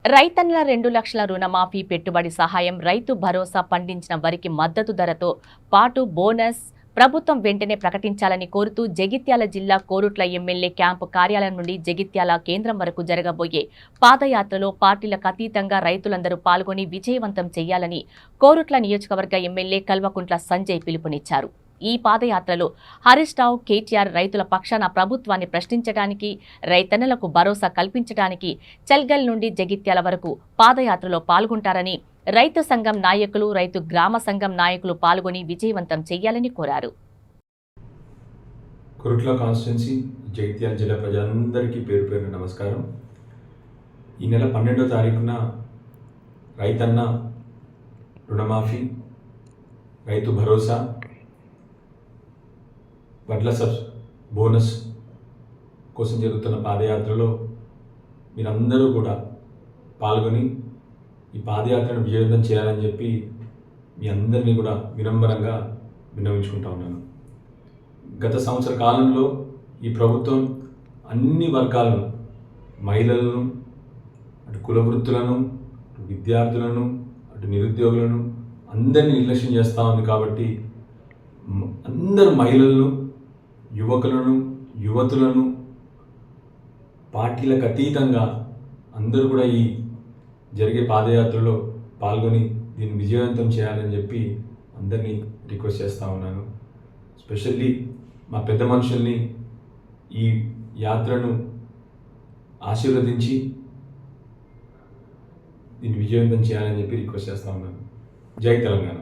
రైతన్నల 2 లక్షల రుణమాఫీ పెట్టుబడి సహాయం రైతు భరోసా పండించిన వరికి మద్దతు ధరతో పాటు బోనస్ ప్రభుత్వం వెంటనే ప్రకటించాలని కోరుతూ జగిత్యాల జిల్లా కోరుట్ల ఎమ్మెల్యే క్యాంపు కార్యాలయం నుండి జగిత్యాల కేంద్రం వరకు జరగబోయే పాదయాత్రలో పార్టీలకు అతీతంగా రైతులందరూ పాల్గొని విజయవంతం చేయాలని కోరుట్ల నియోజకవర్గ ఎమ్మెల్యే కల్వకుంట్ల సంజయ్ పిలుపునిచ్చారు. ఈ పాదయాత్రలో హరీష్ రావు, కేటీఆర్ రైతుల పక్షాన ప్రభుత్వాన్ని ప్రశ్నించడానికి, రైతన్నలకు భరోసా కల్పించడానికి చల్గల్ నుండి జగిత్యాల వరకు పాదయాత్రలో పాల్గొంటారని రైతు సంఘం నాయకులు, రైతు గ్రామ సంఘం నాయకులు పాల్గొని విజయవంతం చేయాలని కోరారు. కొరుట్ల కాన్స్టిట్యున్సీ జగిత్యాల జిల్లా ప్రజలందరికీ పేరు పేరున నమస్కారం. ఈ నెల 12వ తారీఖున రైతన్న రుణమాఫీ, రైతు భరోసా, వడ్ల బోనస్ కోసం జరుగుతున్న పాదయాత్రలో మీరందరూ కూడా పాల్గొని ఈ పాదయాత్రను విజయవంతం చేయాలని చెప్పి మీ అందరినీ కూడా వినమ్రంగా విన్నవించుకుంటా ఉన్నాను. గత సంవత్సర కాలంలో ఈ ప్రభుత్వం అన్ని వర్గాలను, మహిళలను, అటు కుల వృత్తులను, అటు విద్యార్థులను, అటు నిరుద్యోగులను అందరినీ నిర్లక్ష్యం చేస్తూ ఉంది. కాబట్టి అందరు మహిళలను, యువకులను, యువతులను పార్టీలకు అతీతంగా అందరూ కూడా ఈ జరిగే పాదయాత్రలో పాల్గొని దీన్ని విజయవంతం చేయాలని చెప్పి అందరినీ రిక్వెస్ట్ చేస్తూ ఉన్నాను. స్పెషల్లీ మా పెద్ద మనుషుల్ని ఈ యాత్రను ఆశీర్వదించి దీన్ని విజయవంతం చేయాలని చెప్పి రిక్వెస్ట్ చేస్తూ ఉన్నాను. జై తెలంగాణ.